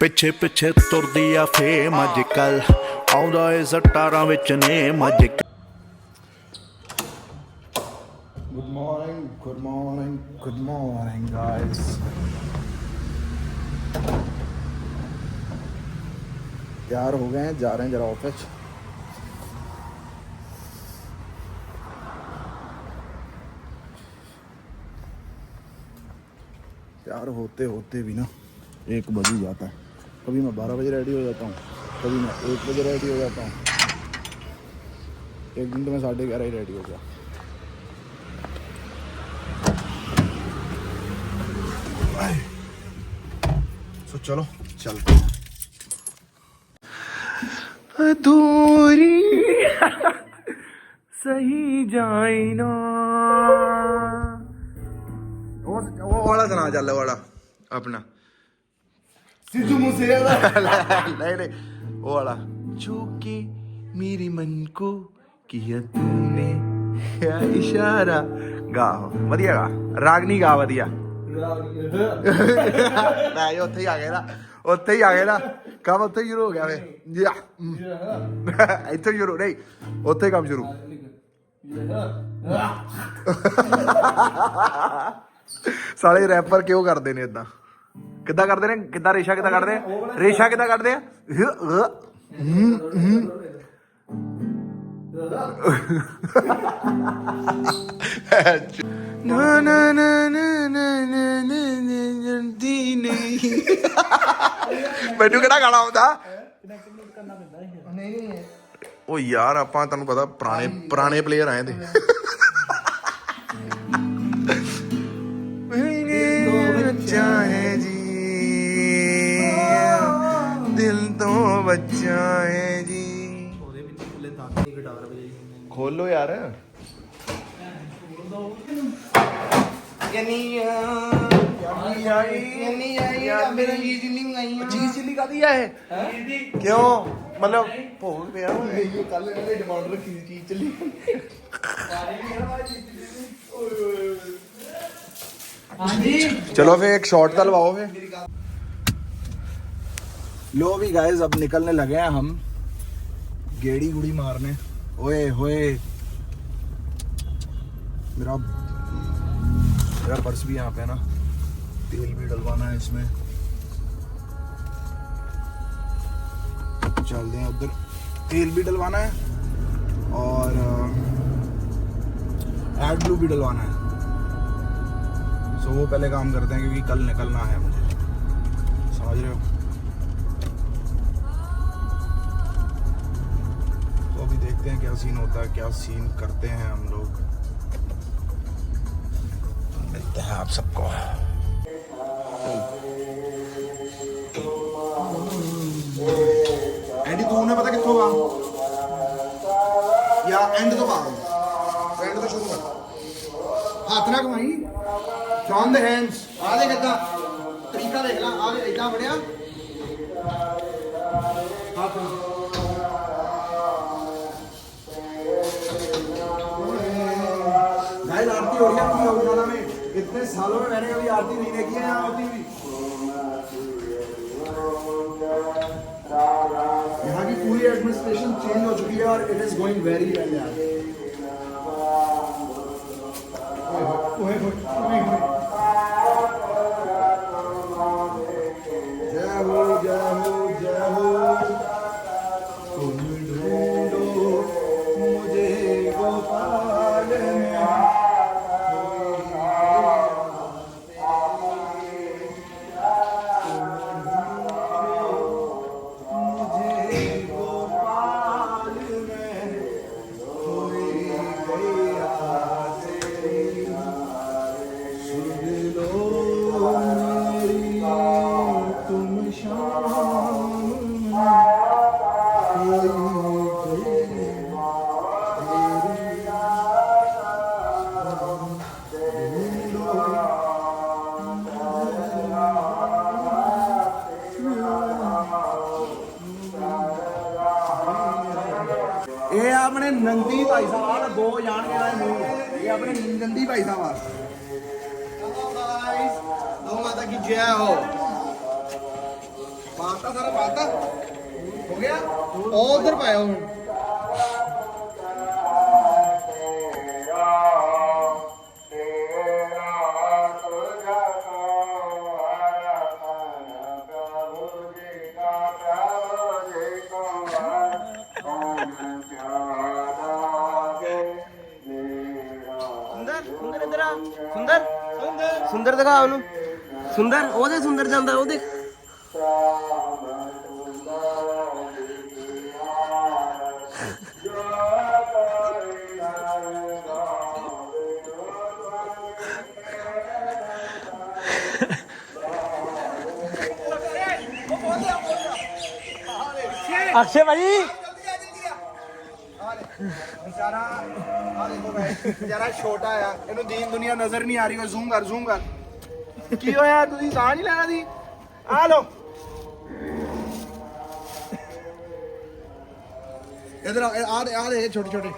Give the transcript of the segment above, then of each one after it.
ਪਿੱਛੇ ਪਿੱਛੇ ਤੁਰਦੀ ਆ ਫੇਮ ਅੱਜ ਕੱਲ ਆਉਂਦਾ ਏ ਸਟਾਰਾਂ ਵਿੱਚ ਨੇਮ ਅੱਜ Good morning, good morning, good morning, guys. तैयार हो गए हैं, जा रहे हैं जरा ऑफिस। तैयार होते होते भी ना 1 बज ही जाता है। कभी मैं 12 बजे रेडी हो जाता हूँ, कभी मैं 1 बजे रेडी हो जाता हूँ। एक दिन तो मैं 11:30 ही रेडी हो गया। तो चलो चलते हैं। अधूरी सही जाए ना। वो वाला सुना चल वाला अपना सिद्धू मूसे नहीं नहीं वो वाला जो कि मेरे मन को किया तूने क्या इशारा। गा वधिया गा रागनी गा वधिया। मैं ये उत्थे ही आ गए ना, उत्थे ही आ गए ना, काम उत्थे ही शुरू हो गया वे इत्थे शुरू नहीं उत्थे काम शुरू। साले रैपर क्यों करते ने इदा किदा करते ने किदा रेशा किदा कटदे रेशा किदा कटदे ना ना ना ना ना ना ना जानती नहीं। मैनू किहड़ा गाना आउंदा ओ यार आपां तुहानू पता पुराने प्लेयर आए थे। बच्चा है जी दिल तो बच्चा है जी। खोलो यार चीज चिल्ली का दिया है क्यों मतलब भोग पे कल डिमांड रखी थी चीज चिल्ली। चलो फिर एक शॉट तो लवाओ फिर। लो भी गाइस अब निकलने लगे हैं हम गेड़ी गुड़ी मारने। ओए होए मेरा पर्स भी यहाँ पे है ना, तेल भी डलवाना है इसमें। चलते हैं उधर, तेल भी डलवाना है और एड ब्लू भी डलवाना है। सो वो पहले काम करते हैं क्योंकि कल निकलना है मुझे, समझ रहे हो। तो अभी देखते हैं क्या सीन होता है, क्या सीन करते हैं हम लोग। मिलते हैं आप सबको। एंडी तू ने पता कित्थों आ या एंड तो पा एंड तो शुरू कर हाथ ना कमाई फ्रॉम द हैंड्स। आ देख इतना तरीका देख ला, आ इतना बढ़िया हाथ भाई। आरती हो रही है अपनी गौशाला में, इतने सालों में मैंने कभी आरती नहीं देखी है यहाँ होती हुई। यहाँ की पूरी एडमिनिस्ट्रेशन चेंज हो चुकी है और it is going very well यार। जय हो जय हो जय हो। तुम ढूंढो मुझे गोपाल में। ये अपने नंदी भाई साहब दो जान के ये अपने नंदी भाई साहब। गौ माता की जय हो। मसाला सारा पाता हो गया और उधर पाया हूँ ਸੁੰਦਰ ਇਧਰ ਆ ਸੁੰਦਰ ਸੁੰਦਰ ਦਿਖਾ ਉਹਨੂੰ ਸੁੰਦਰ ਉਹਦੇ ਸੁੰਦਰ ਜਾਂਦਾ ਉਹ ਦੇਖ ਅਕਸ਼ੇ ਭਾਜੀ बेचारा देखो भाई बेचारा छोटा है इन्हों दीन दुनिया नजर नहीं आ रही है जूम कर की होया तुसी साह नहीं लेना दी आ लो इधर आ दे छोटे छोटे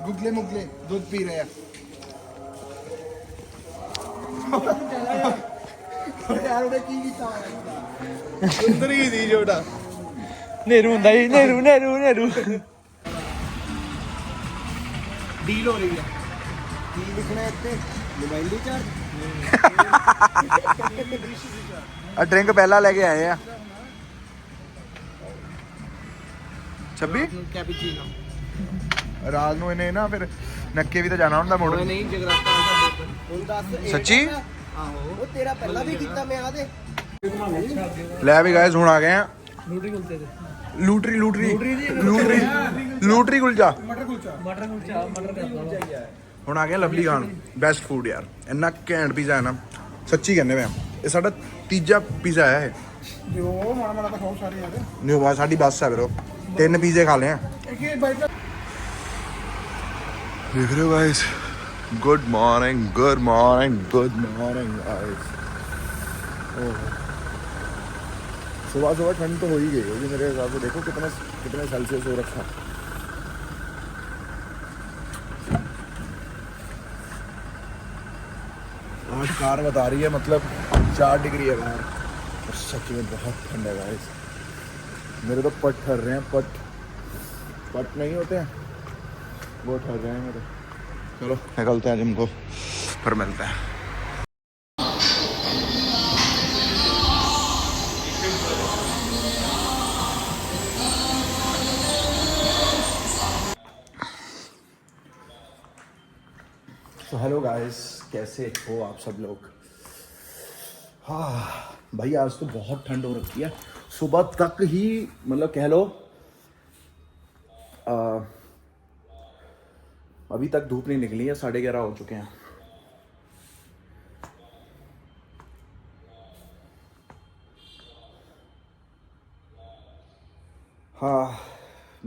गुगले मुगले दूध पी रहे हैं यार उन्हें की कीता सुंदर ही दी छोटा ਨੇਰੂ ਹੁੰਦਾ ਜੀ ਨੇਰੂ ਨੇਰੂ ਨੇਰੂ डील हो रही है की लिखना है इत्ते मोबाइल रिचार्ज ਆ ਡਰਿੰਕ ਪਹਿਲਾਂ ਲੈ ਕੇ ਆਏ ਆ 26 ਕੈਪੂਚੀਨੋ ਰਾਤ ਨੂੰ ਇਹਨੇ ਨਾ ਫਿਰ ਨੱਕੇ ਵੀ ਤਾਂ ਜਾਣਾ ਹੁੰਦਾ ਮੋੜ ਨਹੀਂ ਜਗਰਾਤਾ ਹੁਣ ਦੱਸ ਸੱਚੀ ਆਹੋ ਉਹ ਤੇਰਾ ਪਹਿਲਾਂ ਵੀ ਕੀਤਾ ਮੈਂ ਆ ਦੇ ਲੈ ਵੀ ਗਾਇਸ ਹੁਣ ਆ ਗਏ ਆ ਲੂਟਰੀ ਕੁਲਚਾ ਹੁਣ ਆ ਗਿਆ ਲਵਲੀ ਖਾਨ ਬੈਸਟ ਫੂਡ ਯਾਰ ਇੰਨਾ ਘੈਂਟ ਪੀਜ਼ਾ ਹੈ ਨਾ ਸੱਚੀ ਕਹਿੰਦੇ ਮੈਂ ਇਹ ਸਾਡਾ ਤੀਜਾ ਪੀਜ਼ਾ ਆਇਆ ਹੈ जो माड़ा माड़ा तो बहुत सारे यार ਨਿਊ ਬਾਸ ਸਾਡੀ ਬੱਸ ਹੈ ਵੀਰੋ 3 ਪੀਜ਼ੇ ਖਾ ਲਏ ਆ एक ये भाई ਦੇਖ ਰਹੇ ਹੋ ਗਾਇਸ ਗੁੱਡ ਮਾਰਨਿੰਗ गाइस सुबह सुबह ठंड तो हो ही गई होगी मेरे हिसाब से देखो कितने सेल्सियस हो रखा आज कार बता रही है मतलब 4 डिग्री है बाहर और सच में बहुत ठंड है गाइस मेरे तो पट ठर रहे हैं पट नहीं होते हैं वो ठर रहे हैं मेरे चलो निकलते हैं जिम को फिर मिलते हैं तो हेलो गाइस कैसे हो आप सब लोग हाँ भाई आज तो बहुत ठंड हो रखी है सुबह तक ही मतलब कह लो अभी तक धूप नहीं निकली है 11:30 हो चुके हैं हाँ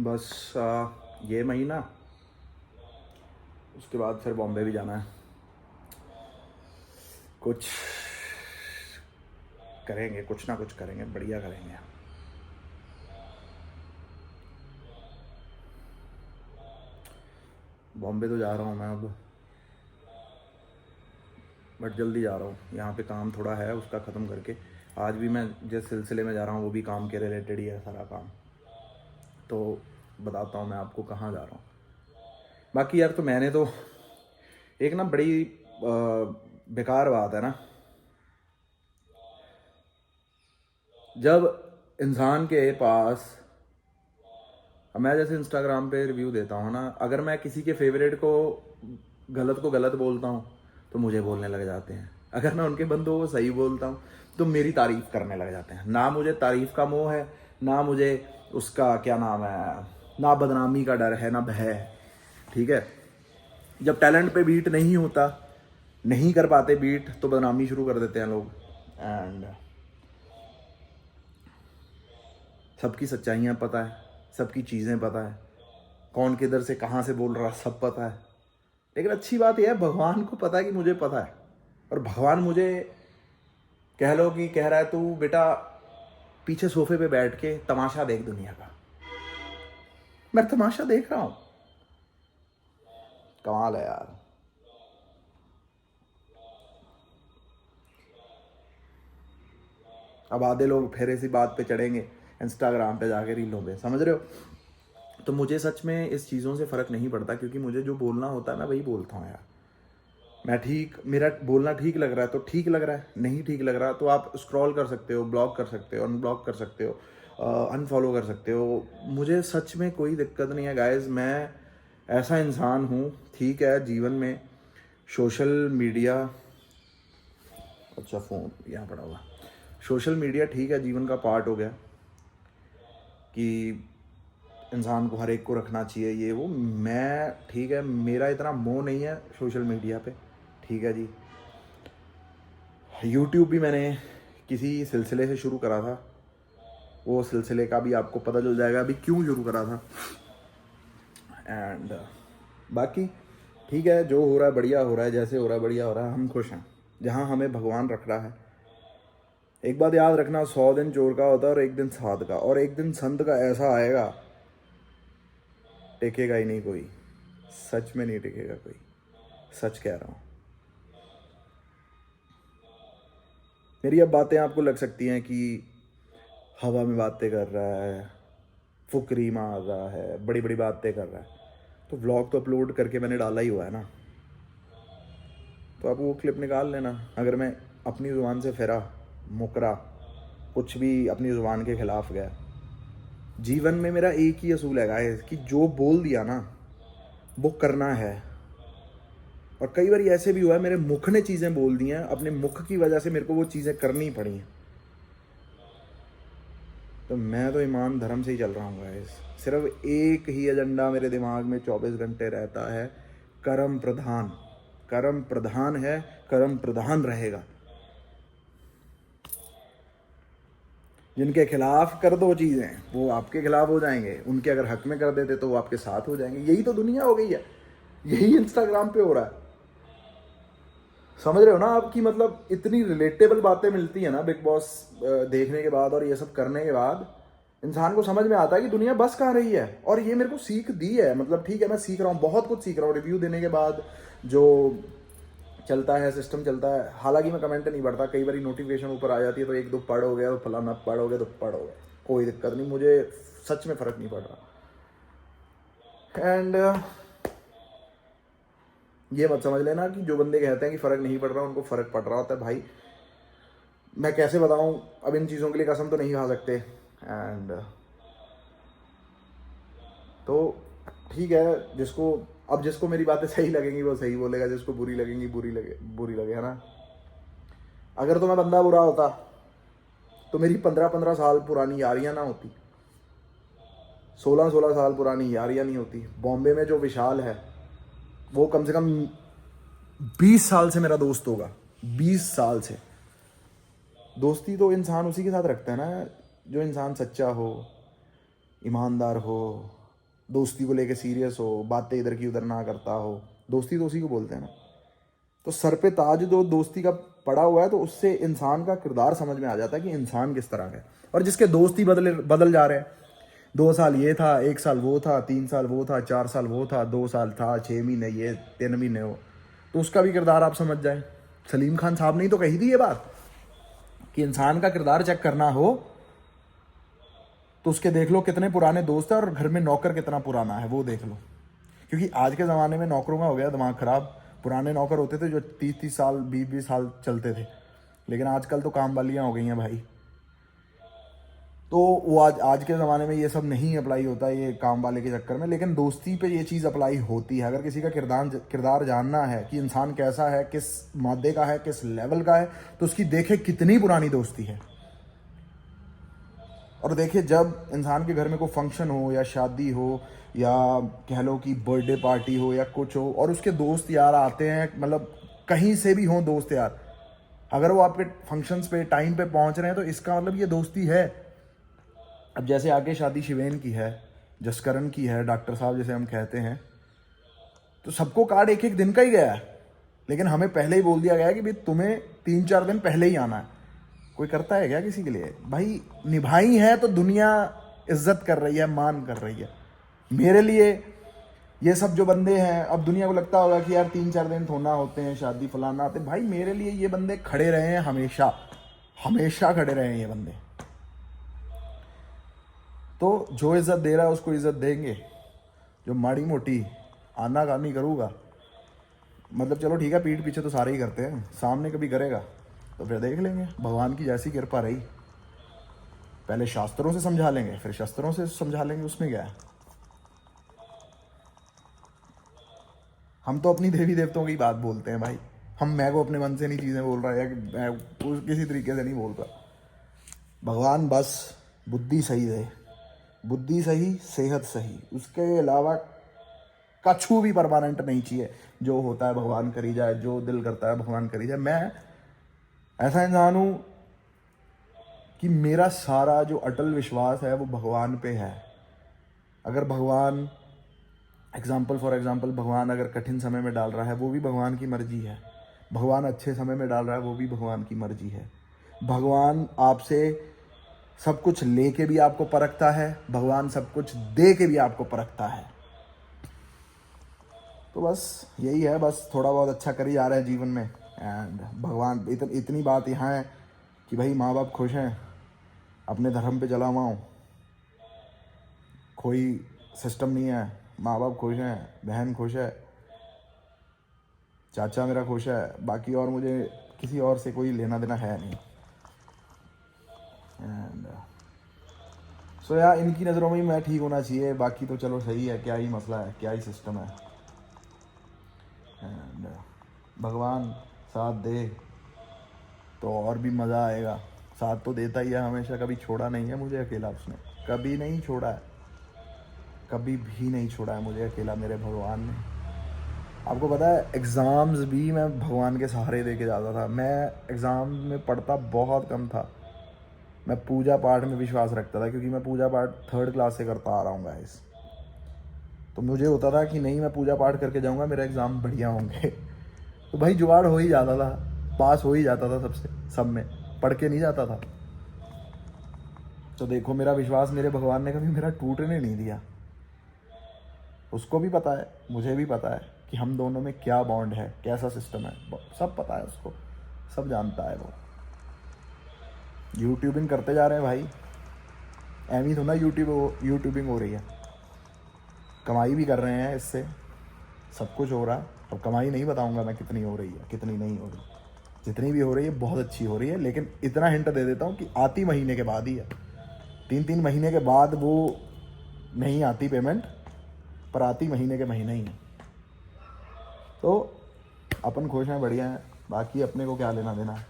बस ये महीना उसके बाद फिर बॉम्बे भी जाना है कुछ करेंगे कुछ ना कुछ करेंगे बढ़िया करेंगे बॉम्बे तो जा रहा हूँ मैं अब बट जल्दी जा रहा हूँ यहाँ पे काम थोड़ा है उसका ख़त्म करके आज भी मैं जिस सिलसिले में जा रहा हूँ वो भी काम के रिलेटेड ही है सारा काम तो बताता हूँ मैं आपको कहाँ जा रहा हूँ बाकी यार तो मैंने तो एक ना बड़ी बेकार बात है ना जब इंसान के पास मैं जैसे इंस्टाग्राम पे रिव्यू देता हूँ ना अगर मैं किसी के फेवरेट को गलत बोलता हूँ तो मुझे बोलने लग जाते हैं अगर मैं उनके बंदों को सही बोलता हूँ तो मेरी तारीफ करने लग जाते हैं ना मुझे तारीफ का मोह है ना मुझे उसका क्या नाम है ना बदनामी का डर है ना भय है ठीक है जब टैलेंट पे बीट नहीं होता नहीं कर पाते बीट तो बदनामी शुरू कर देते हैं लोग एंड सबकी सच्चाइयाँ पता है सबकी चीज़ें पता है कौन किधर से कहाँ से बोल रहा सब पता है लेकिन अच्छी बात यह है भगवान को पता है कि मुझे पता है और भगवान मुझे कह लो कि कह रहा है तू बेटा पीछे सोफे पे बैठ के तमाशा देख दुनिया का मैं तमाशा देख रहा हूँ कमाल है यार अब आधे लोग फिर इसी बात पे चढ़ेंगे इंस्टाग्राम पे जाके रीलों पे, समझ रहे हो। तो मुझे सच में इस चीज़ों से फ़र्क नहीं पड़ता, क्योंकि मुझे जो बोलना होता है मैं वही बोलता हूँ यार। मैं ठीक, मेरा बोलना ठीक लग रहा है तो ठीक लग रहा है, नहीं ठीक लग रहा तो आप स्क्रॉल कर सकते हो, ब्लॉक कर सकते हो, अनब्लॉक कर सकते हो, अनफॉलो कर सकते हो। मुझे सच में कोई दिक्कत नहीं है गाइज। मैं ऐसा इंसान हूँ, ठीक है, जीवन में सोशल मीडिया, अच्छा फ़ोन यहाँ पड़ा हुआ, सोशल मीडिया ठीक है जीवन का पार्ट हो गया कि इंसान को हर एक को रखना चाहिए ये वो। मैं ठीक है, मेरा इतना मोह नहीं है सोशल मीडिया पे, ठीक है जी। यूट्यूब भी मैंने किसी सिलसिले से शुरू करा था, वो सिलसिले का भी आपको पता चल जाएगा अभी क्यों शुरू करा था। एंड बाकी ठीक है, जो हो रहा है बढ़िया हो रहा है, जैसे हो रहा है बढ़िया हो रहा है, हम खुश हैं जहाँ हमें भगवान रख रहा है। एक बात याद रखना, 100 दिन चोर का होता है और एक दिन साध का, और एक दिन संत का ऐसा आएगा टिकेगा ही नहीं कोई, सच में नहीं टिकेगा कोई, सच कह रहा हूँ। मेरी अब बातें आपको लग सकती हैं कि हवा में बातें कर रहा है, फुकरी मार रहा है, बड़ी बड़ी बातें कर रहा है, तो व्लॉग तो अपलोड करके मैंने डाला ही हुआ है ना, तो आप वो क्लिप निकाल लेना। अगर मैं अपनी ज़ुबान से फिरा, मुकरा, कुछ भी अपनी ज़ुबान के ख़िलाफ़ गया, जीवन में मेरा एक ही असूल है गाइस कि जो बोल दिया ना वो करना है। और कई बार ऐसे भी हुआ है मेरे मुख ने चीज़ें बोल दी हैं, अपने मुख की वजह से मेरे को वो चीज़ें करनी पड़ी हैं। तो मैं तो ईमान धर्म से ही चल रहा हूँ गाइस। सिर्फ एक ही एजेंडा मेरे दिमाग में 24 घंटे रहता है, कर्म प्रधान। कर्म प्रधान है, कर्म प्रधान रहेगा। जिनके खिलाफ कर दो चीज़ें वो आपके खिलाफ हो जाएंगे, उनके अगर हक में कर देते तो वो आपके साथ हो जाएंगे। यही तो दुनिया हो गई है, यही इंस्टाग्राम पे हो रहा है, समझ रहे हो ना आपकी, मतलब इतनी रिलेटेबल बातें मिलती है ना बिग बॉस देखने के बाद और ये सब करने के बाद, इंसान को समझ में आता है कि दुनिया बस कहाँ रही है। और ये मेरे को सीख दी है, मतलब ठीक है मैं सीख रहा हूँ, बहुत कुछ सीख रहा हूँ रिव्यू देने के बाद। जो चलता है सिस्टम चलता है, हालांकि मैं कमेंट नहीं पढ़ता, कई बार नोटिफिकेशन ऊपर आ जाती है तो एक दो पढ़ हो गया, तो फलाना पढ़ हो गया तो पढ़ हो गया, कोई दिक्कत नहीं, मुझे सच में फ़र्क नहीं पड़ रहा। एंड ये मत समझ लेना कि जो बंदे कहते हैं कि फ़र्क नहीं पड़ रहा उनको फ़र्क पड़ रहा होता है। भाई मैं कैसे बताऊं, अब इन चीज़ों के लिए कसम तो नहीं खा सकते। एंड तो ठीक है, जिसको मेरी बातें सही लगेंगी वो सही बोलेगा, जिसको बुरी लगेंगी बुरी लगे, है ना। अगर तो मैं बंदा बुरा होता तो मेरी 15-15 साल पुरानी यारियां ना होती, 16-16 साल पुरानी यारियां नहीं होती। बॉम्बे में जो विशाल है वो कम से कम 20 साल से मेरा दोस्त होगा, 20 साल से। दोस्ती तो इंसान उसी के साथ रखता है ना जो इंसान सच्चा हो, ईमानदार हो, दोस्ती को लेके सीरियस हो, बातें इधर की उधर ना करता हो। दोस्ती तो उसी को बोलते हैं ना। तो सर पे ताज जो दोस्ती का पड़ा हुआ है, तो उससे इंसान का किरदार समझ में आ जाता है कि इंसान किस तरह का है। और जिसके दोस्त ही बदल जा रहे हैं, 2 साल ये था, 1 साल वो था, 3 साल वो था, 4 साल वो था, 2 साल था, 6 महीने ये, 3 महीने हो, तो उसका भी किरदार आप समझ जाए। सलीम खान साहब ने तो कही थी ये बात कि इंसान का किरदार चेक करना हो तो उसके देख लो कितने पुराने दोस्त हैं और घर में नौकर कितना पुराना है वो देख लो। क्योंकि आज के ज़माने में नौकरों का हो गया दिमाग ख़राब। पुराने नौकर होते थे जो 30-30 साल 20-20 साल चलते थे, लेकिन आजकल तो काम वालियाँ हो गई हैं भाई। तो वो आज के ज़माने में ये सब नहीं अप्लाई होता ये काम वाले के चक्कर में, लेकिन दोस्ती पे ये चीज़ अप्लाई होती है। अगर किसी का किरदार जानना है कि इंसान कैसा है, किस मादे का है, किस लेवल का है, तो उसकी देखे कितनी पुरानी दोस्ती है। और देखिए जब इंसान के घर में कोई फंक्शन हो या शादी हो या कह लो कि बर्थडे पार्टी हो या कुछ हो और उसके दोस्त यार आते हैं, मतलब कहीं से भी हों दोस्त यार, अगर वो आपके फंक्शंस पे टाइम पे पहुंच रहे हैं तो इसका मतलब ये दोस्ती है। अब जैसे आगे शादी शिवेन की है, जसकरण की है, डॉक्टर साहब जैसे हम कहते हैं, तो सबको कार्ड एक एक दिन का ही गया है, लेकिन हमें पहले ही बोल दिया गया है कि भाई तुम्हें 3-4 दिन पहले ही आना है। कोई करता है क्या किसी के लिए? भाई निभाई है तो दुनिया इज्जत कर रही है, मान कर रही है। मेरे लिए ये सब जो बंदे हैं, अब दुनिया को लगता होगा कि यार 3-4 दिन थोड़ा होते हैं शादी फलाना आते, भाई मेरे लिए ये बंदे खड़े रहे हैं हमेशा, हमेशा खड़े रहे हैं ये बंदे। तो जो इज्जत दे रहा है उसको इज्जत देंगे, जो माड़ी मोटी आना कानी करूँगा, मतलब चलो ठीक है, पीठ पीछे तो सारे ही करते हैं, सामने कभी करेगा तो फिर देख लेंगे, भगवान की जैसी कृपा रही। पहले शास्त्रों से समझा लेंगे, फिर शस्त्रों से समझा लेंगे, उसमें क्या है। हम तो अपनी देवी देवताओं की बात बोलते हैं भाई, मैं को अपने मन से नहीं चीज़ें बोल रहा है, या कि मैं किसी तरीके से नहीं बोल रहा। भगवान बस बुद्धि सही दे, बुद्धि सही, सेहत सही, उसके अलावा कछु भी परमानेंट नहीं चाहिए। जो होता है भगवान करी जाए, जो दिल करता है भगवान करी जाए। मैं ऐसा इंसान हूँ कि मेरा सारा जो अटल विश्वास है वो भगवान पे है। अगर भगवान फॉर एग्जांपल भगवान अगर कठिन समय में डाल रहा है, वो भी भगवान की मर्जी है। भगवान अच्छे समय में डाल रहा है, वो भी भगवान की मर्जी है। भगवान आपसे सब कुछ लेके भी आपको परखता है, भगवान सब कुछ दे के भी आपको परखता है। तो बस यही है, बस थोड़ा बहुत अच्छा कर ही जा रहे हैं जीवन में। एंड भगवान इतनी बात यहाँ है कि भाई माँ बाप खुश हैं, अपने धर्म पे चला हुआ हूँ, कोई सिस्टम नहीं है, माँ बाप खुश हैं, बहन खुश है, चाचा मेरा खुश है, बाकी और मुझे किसी और से कोई लेना देना है नहीं। एंड सो यार, इनकी नज़रों में ही मैं ठीक होना चाहिए, बाकी तो चलो सही है, क्या ही मसला है, क्या ही सिस्टम है। एंड भगवान साथ दे तो और भी मज़ा आएगा। साथ तो देता ही है हमेशा, कभी छोड़ा नहीं है मुझे अकेला, उसने कभी नहीं छोड़ा है, कभी भी नहीं छोड़ा है मुझे अकेला मेरे भगवान ने। आपको पता है, एग्ज़ाम्स भी मैं भगवान के सहारे दे के जाता था। मैं एग्ज़ाम में पढ़ता बहुत कम था, मैं पूजा पाठ में विश्वास रखता था, क्योंकि मैं पूजा पाठ 3rd क्लास से करता आ रहा हूँ गाइस। तो मुझे होता था कि नहीं, मैं पूजा पाठ करके जाऊँगा, मेरा एग्ज़ाम बढ़िया होंगे। तो भाई जुगाड़ हो ही जाता था, पास हो ही जाता था सब में, पढ़ के नहीं जाता था। तो देखो, मेरा विश्वास मेरे भगवान ने कभी मेरा टूटने नहीं दिया। उसको भी पता है, मुझे भी पता है कि हम दोनों में क्या बॉन्ड है, कैसा सिस्टम है, सब पता है उसको, सब जानता है वो। यूट्यूबिंग करते जा रहे हैं भाई, एमी तो ना यूट्यूबिंग हो रही है, कमाई भी कर रहे हैं इससे, सब कुछ हो रहा है। अब कमाई नहीं बताऊंगा मैं कितनी हो रही है, कितनी नहीं हो रही, जितनी भी हो रही है बहुत अच्छी हो रही है। लेकिन इतना हिंट दे देता हूँ कि आती महीने के बाद ही है, 3 महीने के बाद वो नहीं आती पेमेंट, पर आती महीने के महीने ही है। तो अपन खुश हैं, बढ़िया हैं, बाकी अपने को क्या लेना देना है।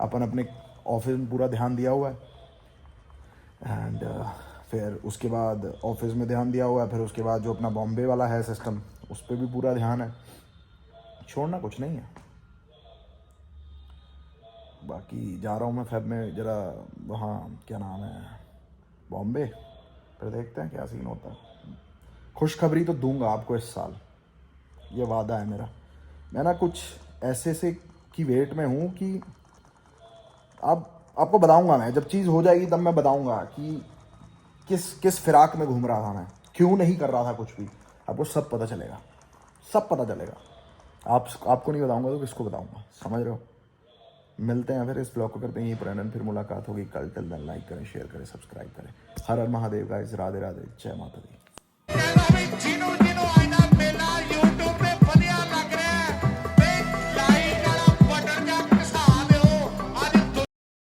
अपन अपने ऑफिस में पूरा ध्यान दिया हुआ है, एंड फिर उसके बाद ऑफिस में ध्यान दिया हुआ है, फिर उसके बाद जो अपना बॉम्बे वाला है सिस्टम, उस पर भी पूरा ध्यान है, छोड़ना कुछ नहीं है। बाकी जा रहा हूँ मैं फेब में जरा वहाँ, क्या नाम है, बॉम्बे, फिर देखते हैं क्या सीन होता है। खुशखबरी तो दूंगा आपको इस साल, ये वादा है मेरा। मैं ना कुछ ऐसे से की वेट में हूँ कि अब आपको बताऊंगा मैं, जब चीज़ हो जाएगी तब मैं बताऊंगा कि किस फिराक में घूम रहा था मैं, क्यों नहीं कर रहा था कुछ भी। आपको सब पता चलेगा, सब पता चलेगा। आपको नहीं बताऊंगा तो किसको बताऊंगा, समझ रहे हो। मिलते हैं फिर, इस ब्लॉग को करते हैं यहीं पर एंड, फिर मुलाकात होगी कल। टिल देन लाइक करें, शेयर करें, सब्सक्राइब करें। हर हर महादेव गाइस, राधे राधे, जय माता दी।